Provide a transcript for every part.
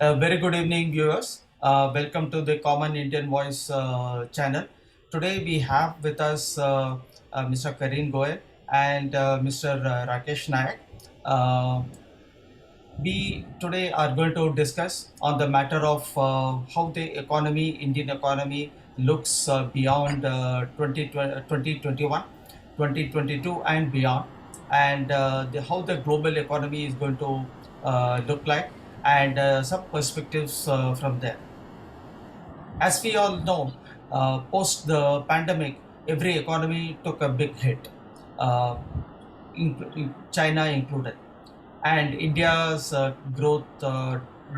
Very good evening, viewers. Welcome to the Common Indian Voice channel. Today we have with us Mr. Karin Goel and Mr. Rakesh Nayak. Uh, we today are going to discuss on the matter of how the economy, Indian economy, looks beyond 2021, 2022 and beyond, and how the global economy is going to look like, and some perspectives from there. As we all know, post the pandemic, every economy took a big hit, uh, China included, and India's growth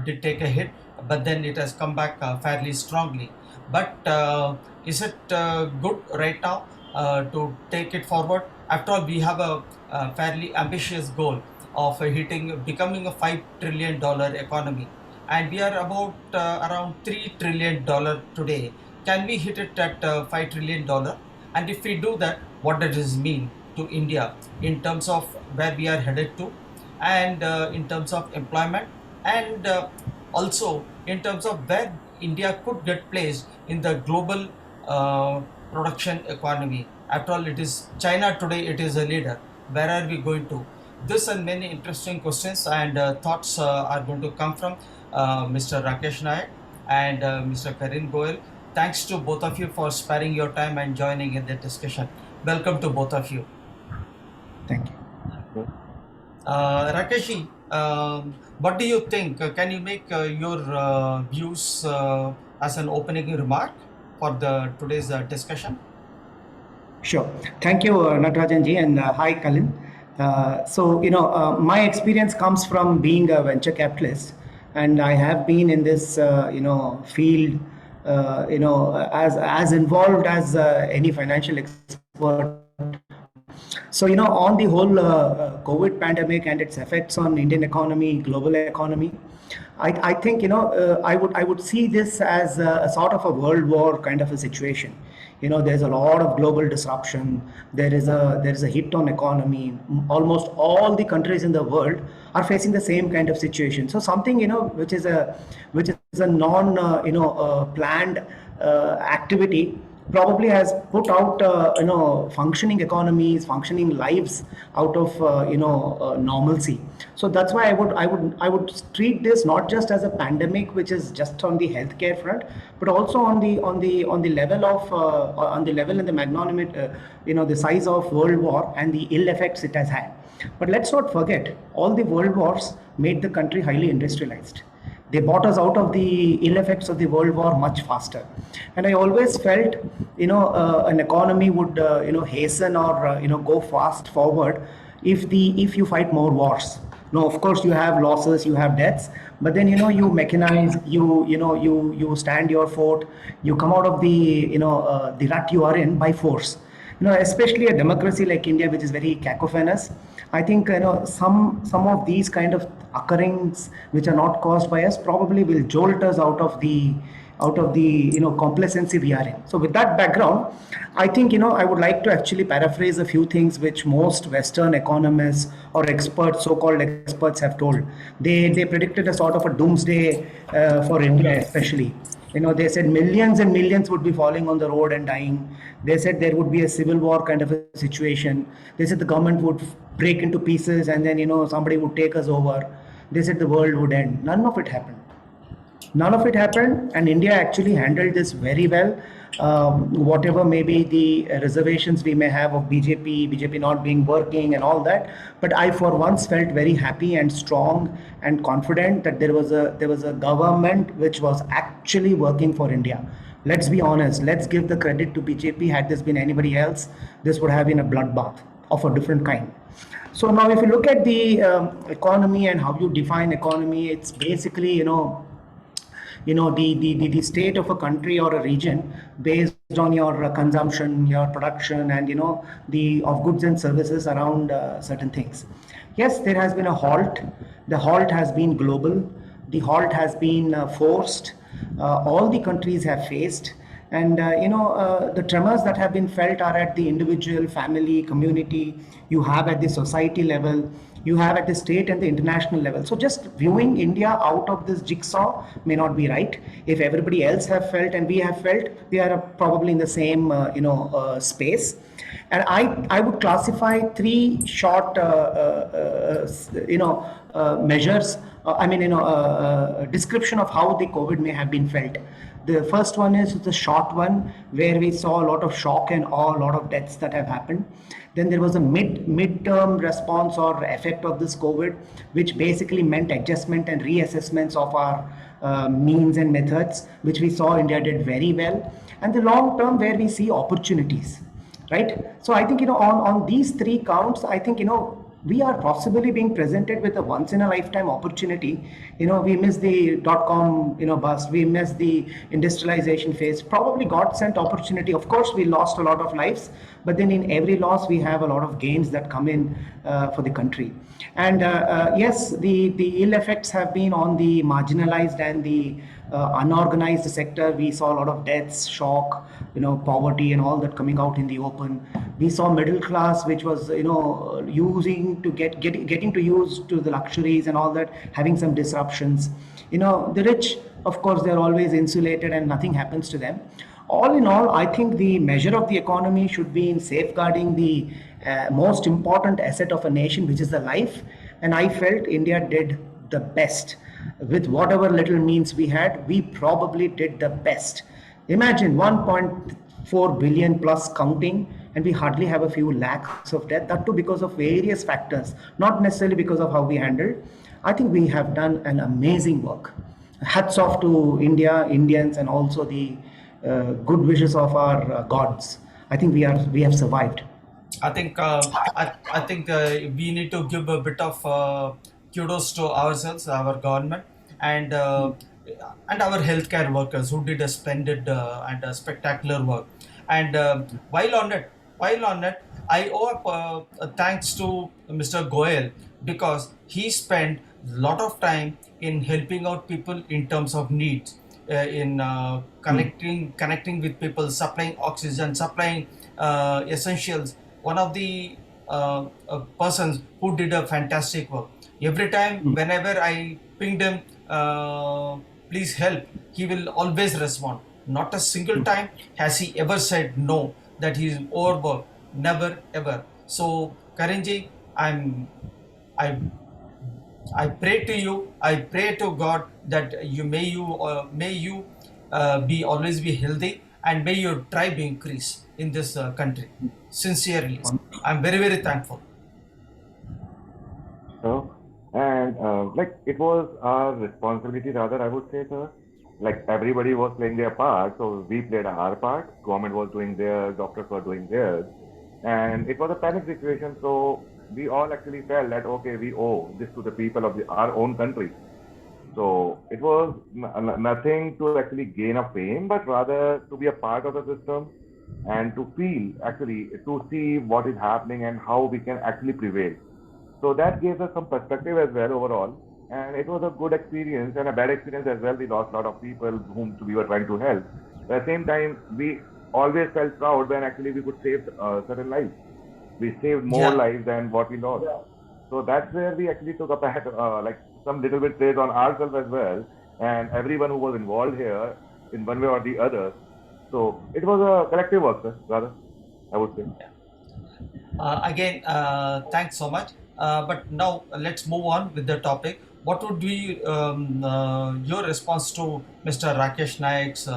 did take a hit, but then it has come back fairly strongly. But is it good right now to take it forward? After all, we have a fairly ambitious goal of becoming a $5 trillion economy, and we are about around $3 trillion today. Can we hit it at $5 trillion? And if we do that, what does this mean to India in terms of where we are headed to, and in terms of employment, and also in terms of where India could get placed in the global production economy? After all, it is China today, it is a leader. Where are we going to? This and many interesting questions and thoughts are going to come from Mr. Rakesh Nayak and Mr. Karin Goel. Thanks to both of you for sparing your time and joining in the discussion. Welcome to both of you. Thank you. Rakeshi, what do you think? Can you make your views as an opening remark for the today's discussion? Sure. Thank you, Natarajan ji, and hi, Kalin. My experience comes from being a venture capitalist, and I have been in this, field, as involved as any financial expert. So, on the whole COVID pandemic and its effects on Indian economy, global economy, I think, I would see this as a sort of a world war kind of a situation. There's a lot of global disruption. There is a hit on economy. Almost all the countries in the world are facing the same kind of situation. So something, which is a non, planned activity probably has put out functioning economies, functioning lives out of normalcy. So that's why I would treat this not just as a pandemic which is just on the healthcare front, but also on the level of on the level and the magnanimity, the size of world war and the ill effects it has had. But let's not forget, all the world wars made the country highly industrialized. They bought us out of the ill effects of the world war much faster. And I always felt, an economy would, hasten or, go fast forward if you fight more wars. No, of course you have losses, you have deaths, but then, you mechanize, you stand your fort, you come out of the rut you are in by force. Especially a democracy like India, which is very cacophonous. I think some of these kind of occurrence which are not caused by us probably will jolt us out of the complacency we are in. So with that background, I think I would like to actually paraphrase a few things which most Western economists or experts, so-called experts, have told. They predicted a sort of a doomsday for India, especially. They said millions and millions would be falling on the road and dying. They said there would be a civil war kind of a situation. They said the government would break into pieces and then, somebody would take us over. They said the world would end. None of it happened. None of it happened, and India actually handled this very well. Whatever maybe the reservations we may have of BJP not being working and all that, but I for once felt very happy and strong and confident that there was a government which was actually working for India. Let's be honest. Let's give the credit to BJP. Had this been anybody else, this would have been a bloodbath of a different kind. So now, if you look at the economy and how you define economy, it's basically the state of a country or a region based on your consumption, your production, and the of goods and services around certain things. Yes, there has been a halt. The halt has been global. The halt has been forced. All the countries have faced, And the tremors that have been felt are at the individual, family, community. You have at the society level. You have at the state and the international level. So just viewing India out of this jigsaw may not be right. If everybody else have felt and we have felt, we are probably in the same space. And I would classify three short measures. Description of how the COVID may have been felt. The first one is the short one, where we saw a lot of shock and awe, a lot of deaths that have happened. Then there was a mid-term response or effect of this COVID, which basically meant adjustment and reassessments of our means and methods, which we saw India did very well. And the long term, where we see opportunities, right? So I think, on these three counts, I think, we are possibly being presented with a once in a lifetime opportunity. We missed the dot-com bust, we missed the industrialization phase, probably God sent opportunity. Of course we lost a lot of lives, but then in every loss we have a lot of gains that come in for the country. And yes, the ill effects have been on the marginalized and the unorganized sector. We saw a lot of deaths, shock, poverty and all that coming out in the open. We saw middle class, which was, using to getting to use to the luxuries and all that, having some disruptions. The rich, of course, they're always insulated and nothing happens to them. All in all, I think the measure of the economy should be in safeguarding the most important asset of a nation, which is the life. And I felt India did the best. With whatever little means we had, we probably did the best. Imagine 1.4 billion plus counting, and we hardly have a few lakhs of death, that too because of various factors, not necessarily because of how we handled. I think we have done an amazing work. Hats off to India, Indians, and also the good wishes of our gods. I think we have survived. I think I think we need to give a bit of kudos to ourselves, our government, and uh, and our healthcare workers who did a splendid and a spectacular work. And while on it, while on it, I owe up thanks to Mr. Goyal, because he spent a lot of time in helping out people in terms of needs, in connecting with people, supplying oxygen, supplying essentials. One of the persons who did a fantastic work. Every time, whenever I pinged him, please help, he will always respond. Not a single time has he ever said no, that he is overworked. Never ever. So, Karinji, I I pray to you. I pray to God that you may you be always be healthy, and may your tribe increase in this country. Sincerely, I'm very very thankful. So, and like it was our responsibility, rather, I would say, sir. Like everybody was playing their part, so we played our part. Government was doing theirs, doctors were doing theirs, and it was a panic situation. So we all actually felt that okay, we owe this to the people of our own country. So it was nothing to actually gain a fame, but rather to be a part of the system and to feel actually to see what is happening and how we can actually prevail. So that gave us some perspective as well overall. And it was a good experience and a bad experience as well. We lost a lot of people whom we were trying to help. But at the same time, we always felt proud when actually we could save certain lives. We saved more Yeah. lives than what we lost. So that's where we actually took a pat, like some little bit praise on ourselves as well, and everyone who was involved here in one way or the other. So it was a collective work, sir, rather, I would say. Again, thanks so much. But now let's move on with the topic. What would be your response to Mr. Rakesh Naik's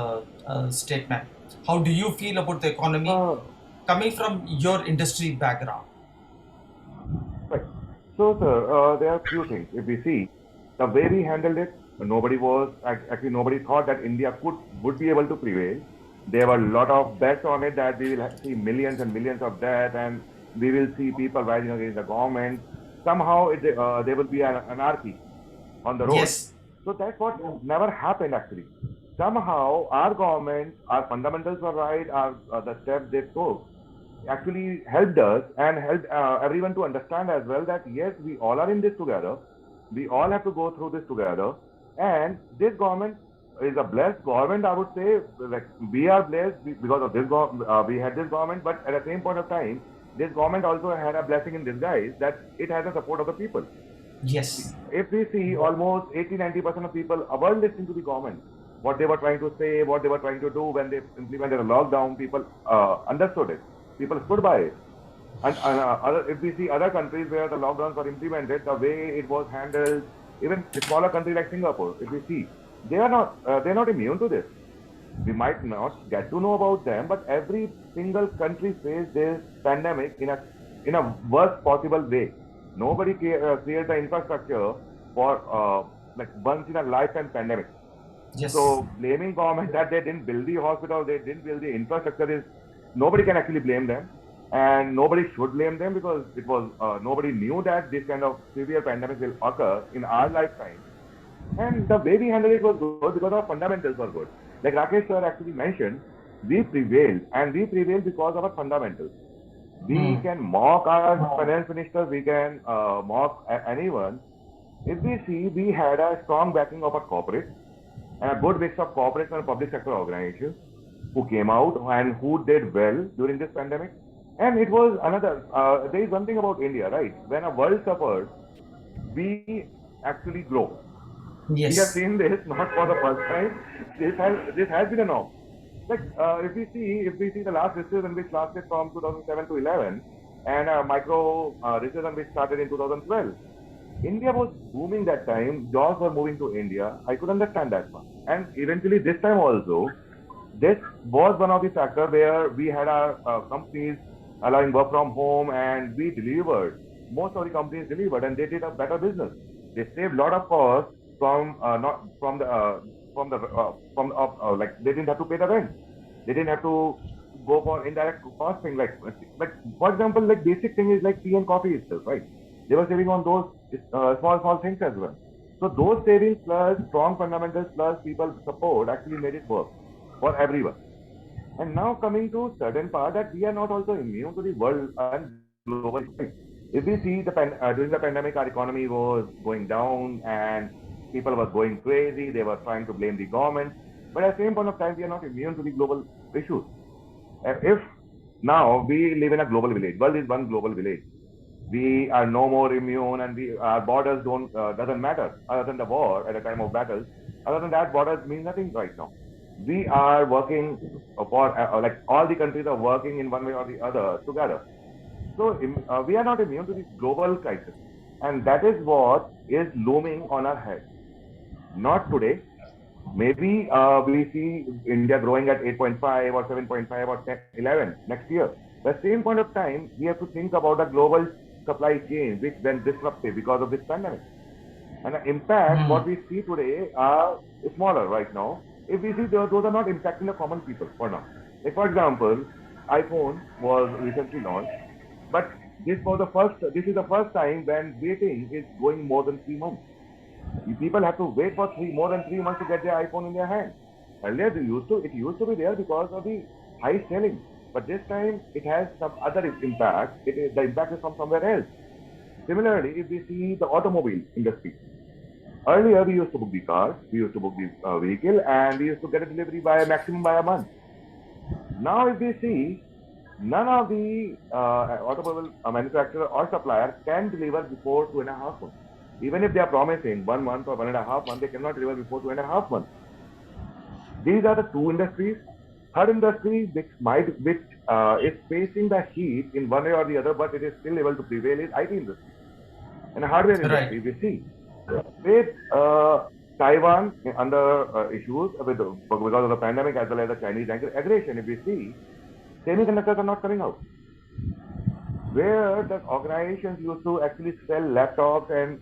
statement? How do you feel about the economy Uh, coming from your industry background? right. So, sir, there are few things. If we see the way we handled it, actually nobody thought that India would be able to prevail. There were a lot of bets on it that we will see millions and millions of death, and we will see people rising against the government. Somehow, there will be an anarchy on the road. Yes. So that's what never happened actually. Somehow our government, our fundamentals were right, the steps they took actually helped us and helped everyone to understand as well that yes, we all are in this together. We all have to go through this together. And this government is a blessed government. I would say, like we are blessed because of this. We had this government, but at the same point of time, this government also had a blessing in disguise that it has the support of the people. Yes. If we see almost 80-90% of people were listening to the government, what they were trying to say, what they were trying to do when they implemented a lockdown, people understood it. People stood by it. And if we see other countries where the lockdowns were implemented, the way it was handled, even a smaller country like Singapore, if we see, they're not immune to this. We might not get to know about them, but every single country faced this pandemic in a worst possible way. Nobody created the infrastructure for like once in a lifetime pandemic. Yes. So blaming government that they didn't build the hospital, they didn't build the infrastructure is nobody can actually blame them, and nobody should blame them because it was nobody knew that this kind of severe pandemic will occur in our lifetime. And the way we handled it was good because our fundamentals were good. Like Rakesh sir actually mentioned, we prevailed, and we prevailed because of our fundamentals. We can mock our finance ministers, we can mock anyone. If we see, we had a strong backing of our corporate and a good mix of corporate and public sector organizations who came out and who did well during this pandemic. And it was another, there is one thing about India, right? When a world suffers, we actually grow. Yes. We have seen this not for the first time. This has been a norm. Like if we see the last recession which lasted from 2007 to 11, and a micro recession which started in 2012. India was booming that time. Jobs were moving to India. I could understand that one. And eventually, this time also, this was one of the factors where we had our companies allowing work from home, and we delivered. Most of the companies delivered, and they did a better business. They saved a lot of costs from not from the like they didn't have to pay the rent. They didn't have to go for indirect costing. Like for example, like basic thing is like tea and coffee itself, right? They were saving on those small things as well. So those savings plus strong fundamentals plus people support actually made it work for everyone. And now coming to certain part that we are not also immune to the world and global. If we see during the pandemic, our economy was going down and people were going crazy. They were trying to blame the government. But at the same point of time, we are not immune to the global issues. If now we live in a global village, world is one global village. We are no more immune, and our borders doesn't matter other than the war at a time of battles. Other than that, borders mean nothing right now. We are working for like all the countries are working in one way or the other together. So we are not immune to this global crisis, and that is what is looming on our head. Not today. Maybe we see India growing at 8.5 or 7.5 or 10, 11 next year. The same point of time, we have to think about the global supply chain, which then disrupted because of this pandemic. And the impact, what we see today are smaller right now. If we see those are not impacting the common people for now. Like for example, iPhone was recently launched, but this is the first time when waiting is going more than 3 months. People have to wait for more than 3 months to get their iPhone in their hand. Earlier, it used to be there because of the high selling. But this time, it has some other impact. The impact is from somewhere else. Similarly, if we see the automobile industry, earlier we used to book the car, we used to book the vehicle, and we used to get a delivery by a month. Now, if we see, none of the automobile manufacturer or supplier can deliver before 2.5 months. Even if they are promising 1 month or 1.5 months, they cannot deliver before 2.5 months. These are the two industries. Third industry, which is facing the heat in one way or the other, but it is still able to prevail, is IT industry. And hardware industry, we see. With Taiwan under issues because of the pandemic as well as the Chinese aggression, if we see, semiconductors are not coming out. Where the organizations used to actually sell laptops and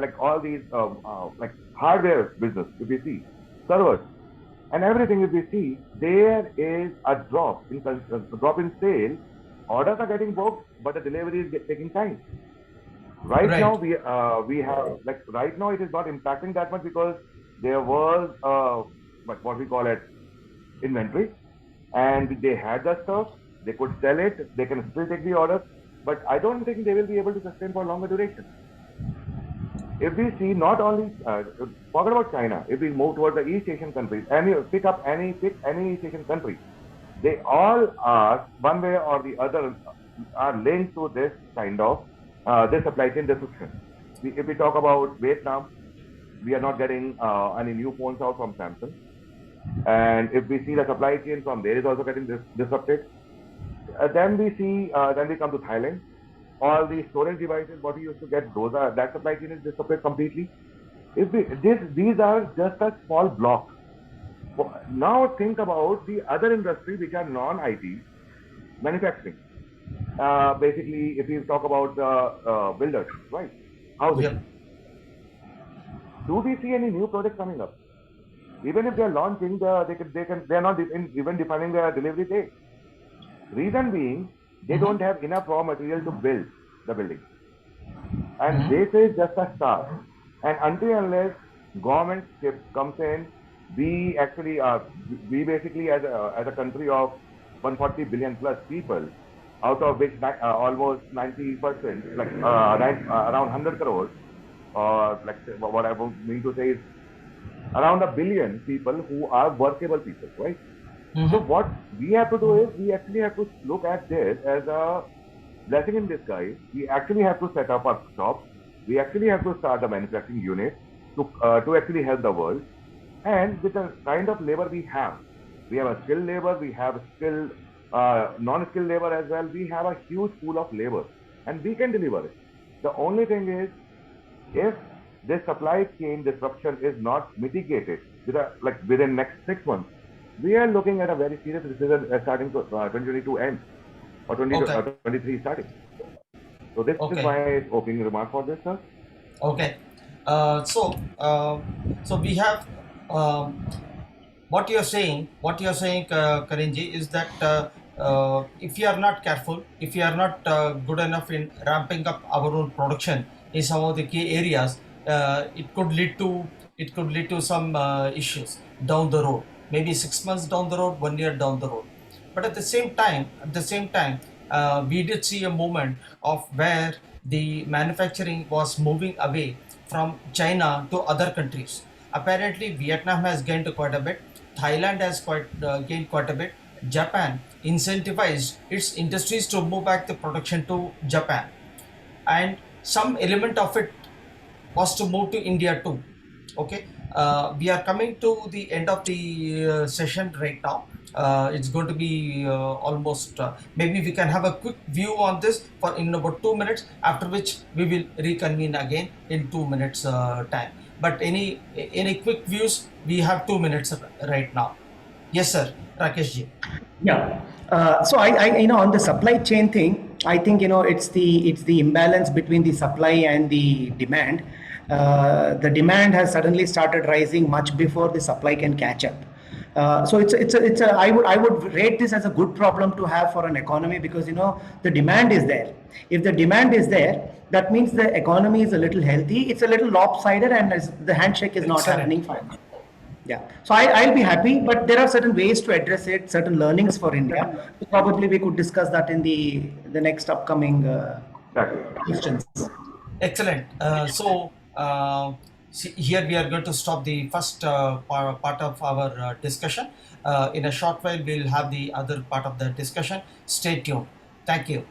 like all these like hardware business, if we see, servers and everything, if we see, there is a drop in sale. Orders are getting booked, but the delivery is taking time. Right now, we have like right now it is not impacting that much because there was what we call it inventory, and they had the stuff. They could sell it. They can still take the orders, but I don't think they will be able to sustain for longer duration. if we see not only forget about China, if we move towards the East Asian countries, pick any East Asian country, they all are one way or the other are linked to this kind of this supply chain disruption. If we talk about Vietnam, we are not getting any new phones out from Samsung, and if we see the supply chain from there is also getting disrupted. Then we come to Thailand. All the storage devices, what we used to get, that supply chain is disrupted completely. These are just a small block. Now think about the other industries which are non-IT, manufacturing. Basically, if you talk about builders, right? Housing. Yep. Do we see any new projects coming up? Even if they are launching, they are not even defining their delivery date. Reason being, they don't have enough raw material to build the building, and this is just a start. And until unless government comes in, we actually we basically as a country of 140 billion plus people, out of which almost 90%, like around 100 crores, or like what I mean to say is around a billion people who are workable people, right? So what we have to do is we actually have to look at this as a blessing in disguise. We actually have to set up our shops. We actually have to start a manufacturing unit to actually help the world. And with the kind of labor we have a skilled labor, we have skilled non-skilled labor as well. We have a huge pool of labor, and we can deliver it. The only thing is, if this supply chain disruption is not mitigated within next 6 months, we are looking at a very serious recession starting to 2022 end or 2023 starting. So this is my opening remark for this, sir. Okay. So we have what you're saying, Karinji, is that if you are not careful, if you are not good enough in ramping up our own production in some of the key areas, it could lead to some issues down the road. Maybe 6 months down the road, 1 year down the road. But at the same time, we did see a moment of where the manufacturing was moving away from China to other countries. Apparently, Vietnam has gained quite a bit. Thailand has gained quite a bit. Japan incentivized its industries to move back the production to Japan, and some element of it was to move to India too. Okay, we are coming to the end of the session right now. It's going to be almost maybe we can have a quick view on this for in about 2 minutes, after which we will reconvene again in 2 minutes time. But any quick views, we have 2 minutes right now. Yes, sir, Rakesh ji. Yeah. So I on the supply chain thing, I think it's the imbalance between the supply and the demand. The demand has suddenly started rising much before the supply can catch up. So I would rate this as a good problem to have for an economy, because the demand is there. If the demand is there, that means the economy is a little healthy. It's a little lopsided, and the handshake is not happening fine. Yeah, so I'll be happy, but there are certain ways to address it, certain learnings for India. Probably we could discuss that in the next upcoming questions. Excellent. Here we are going to stop the first part of our discussion. In a short while, we'll have the other part of the discussion. Stay tuned. Thank you.